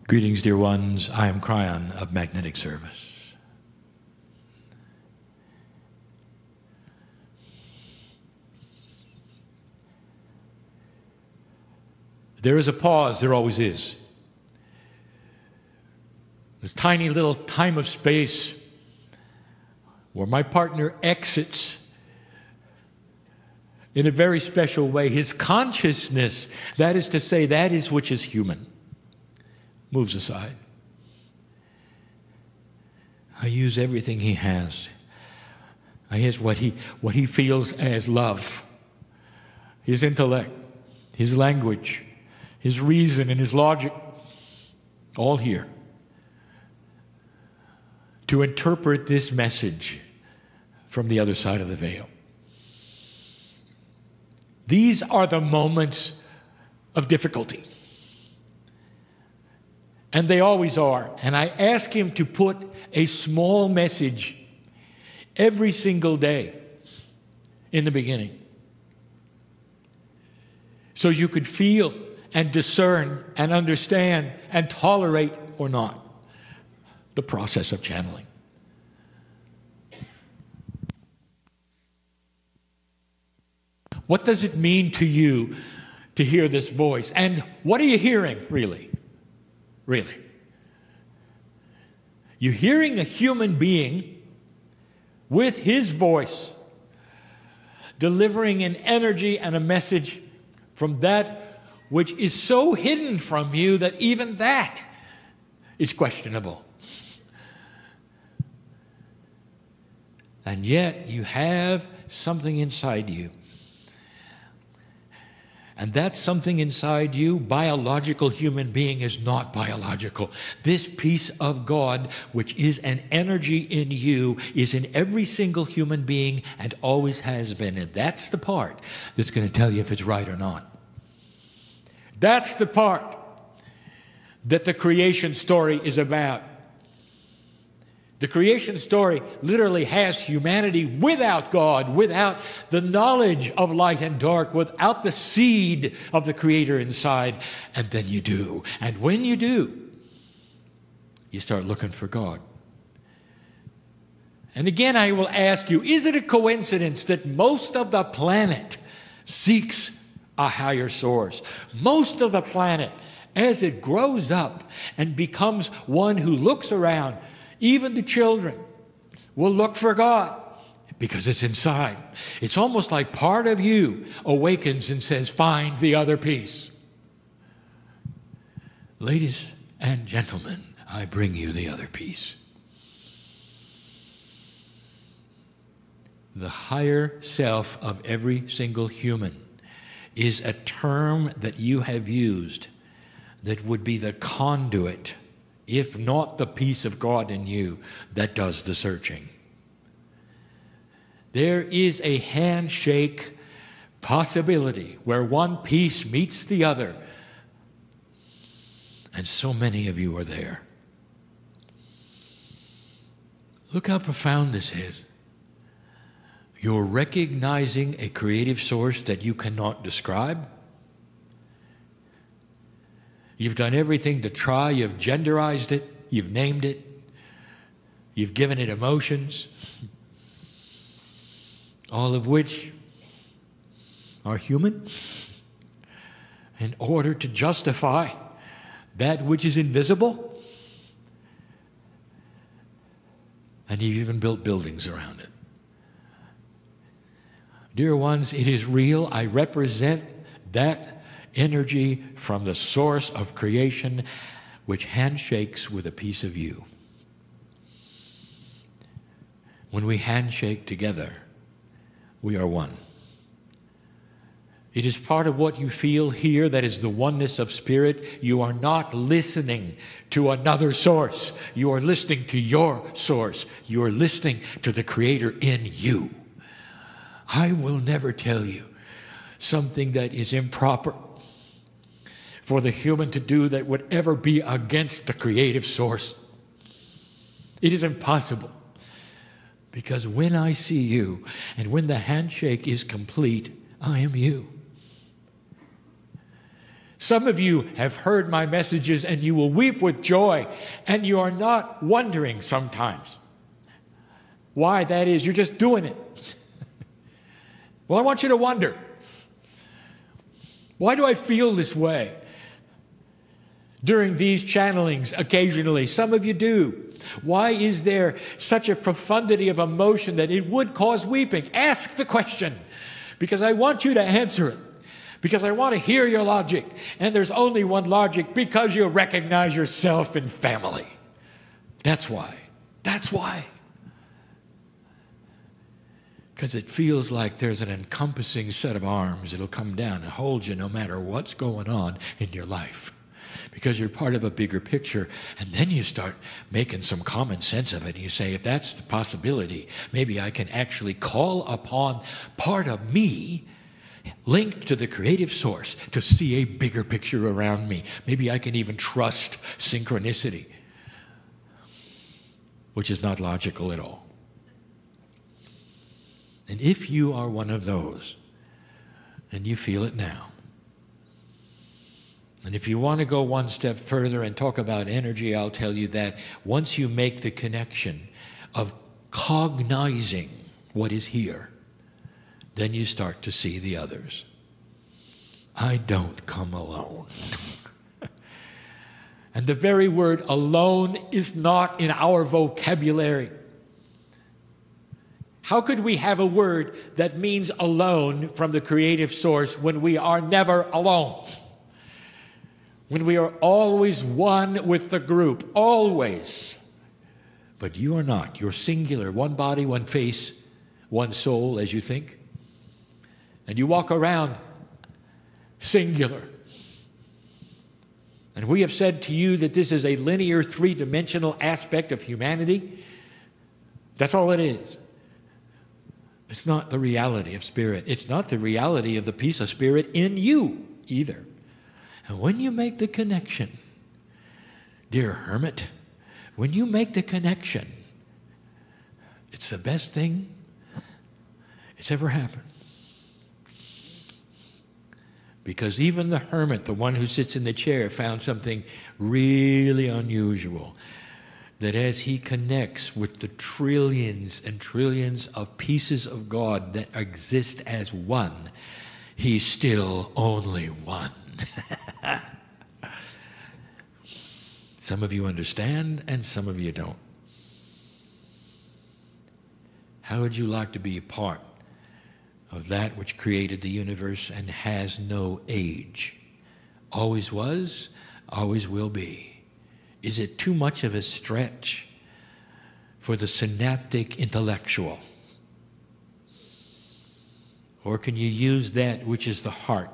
Greetings, dear ones. I am Kryon of Magnetic Service. There is a pause, there always is. This tiny little time of space where my partner exits in a very special way. His consciousness, that is to say, that is which is human, moves aside. I use everything he has. I use what he feels as love, his intellect, his language, his reason and his logic, all here, to interpret this message from the other side of the veil. These are the moments of difficulty. And they always are. And I ask him to put a small message every single day in the beginning, so you could feel and discern and understand and tolerate or not the process of channeling. What does it mean to you to hear this voice? And what are you hearing, really? Really? You're hearing a human being with his voice delivering an energy and a message from that which is so hidden from you that even that is questionable. And yet you have something inside you. And that something inside you, biological human being, is not biological. This piece of God, which is an energy in you, is in every single human being and always has been. And that's the part that's going to tell you if it's right or not. That's the part that the creation story is about. The creation story literally has humanity without God, without the knowledge of light and dark, without the seed of the Creator inside. And then you do. And when you do, you start looking for God. And again, I will ask you, is it a coincidence that most of the planet seeks a higher source? Most of the planet, as it grows up and becomes one who looks around, even the children will look for God because it's inside. It's almost like part of you awakens and says, find the other piece. Ladies and gentlemen, I bring you the other piece. The higher self of every single human is a term that you have used that would be the conduit, if not the piece of God in you, that does the searching. There is a handshake possibility where one piece meets the other. And so many of you are there. Look how profound this is. You're recognizing a creative source that you cannot describe. You've done everything to try. You've genderized it. You've named it. You've given it emotions, all of which are human, in order to justify that which is invisible. And you've even built buildings around it. Dear ones, it is real. I represent that energy from the source of creation, which handshakes with a piece of you. When we handshake together, we are one. It is part of what you feel here that is the oneness of spirit. You are not listening to another source. You are listening to your source. You are listening to the Creator in you. I will never tell you something that is improper for the human to do that would ever be against the creative source. It is impossible. Because when I see you and when the handshake is complete, I am you. Some of you have heard my messages and you will weep with joy, and you are not wondering sometimes why that is. You're just doing it. Well, I want you to wonder, why do I feel this way during these channelings occasionally? Some of you do. Why is there such a profundity of emotion that it would cause weeping? Ask the question, because I want you to answer it. Because I want to hear your logic. And there's only one logic, because you recognize yourself in family. That's why. That's why. Because it feels like there's an encompassing set of arms that'll come down and hold you no matter what's going on in your life. Because you're part of a bigger picture, and then you start making some common sense of it, and you say, if that's the possibility, maybe I can actually call upon part of me linked to the creative source to see a bigger picture around me. Maybe I can even trust synchronicity, which is not logical at all. And if you are one of those, and you feel it now, and if you want to go one step further and talk about energy, I'll tell you that once you make the connection of cognizing what is here, then you start to see the others. I don't come alone. And the very word alone is not in our vocabulary. How could we have a word that means alone from the creative source when we are never alone? When we are always one with the group, always. But you are not. You're singular, one body, one face, one soul, as you think. And you walk around singular. And we have said to you that this is a linear, three-dimensional aspect of humanity. That's all it is. It's not the reality of spirit. It's not the reality of the peace of spirit in you either. And when you make the connection, dear hermit, when you make the connection, it's the best thing it's ever happened. Because even the hermit, the one who sits in the chair, found something really unusual. That as he connects with the trillions and trillions of pieces of God that exist as one, he's still only one. Some of you understand and some of you don't. How would you like to be a part of that which created the universe and has no age? Always was, always will be. Is it too much of a stretch for the synaptic intellectual? Or can you use that which is the heart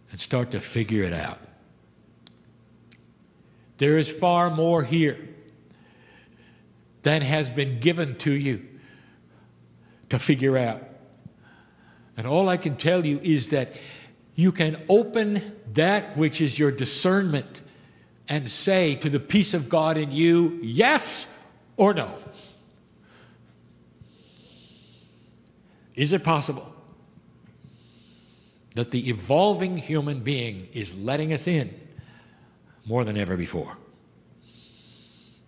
and start to figure it out? There is far more here than has been given to you to figure out. And all I can tell you is that you can open that which is your discernment and say to the peace of God in you, yes or no. Is it possible that the evolving human being is letting us in more than ever before?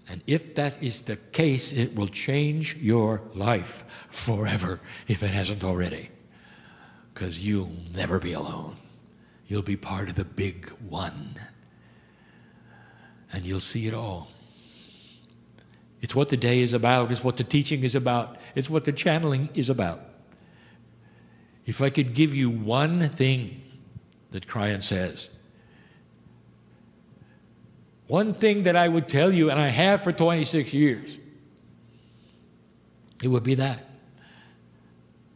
And if that is the case, it will change your life forever if it hasn't already. Because you'll never be alone. You'll be part of the big one. And you'll see it all. It's what the day is about. It's what the teaching is about. It's what the channeling is about. If I could give you one thing that Kryon says, one thing that I would tell you, and I have for 26 years, it would be that.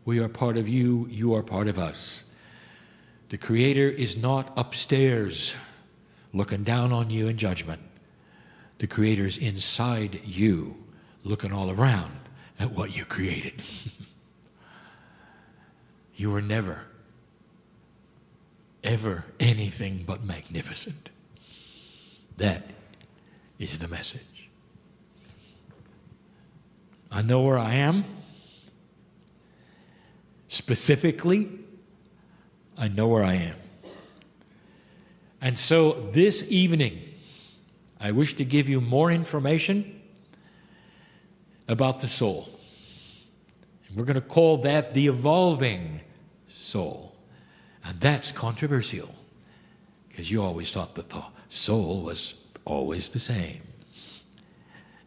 We are part of you, you are part of us. The Creator is not upstairs looking down on you in judgment. The Creator is inside you, looking all around at what you created. You were never, ever anything but magnificent. That is the message. I know where I am. Specifically, I know where I am. And so this evening, I wish to give you more information about the soul. We're going to call that the evolving soul. And that's controversial, because you always thought that the soul was always the same.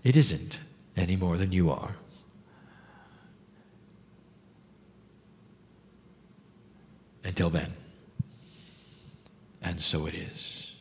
It isn't any more than you are. Until then. And so it is.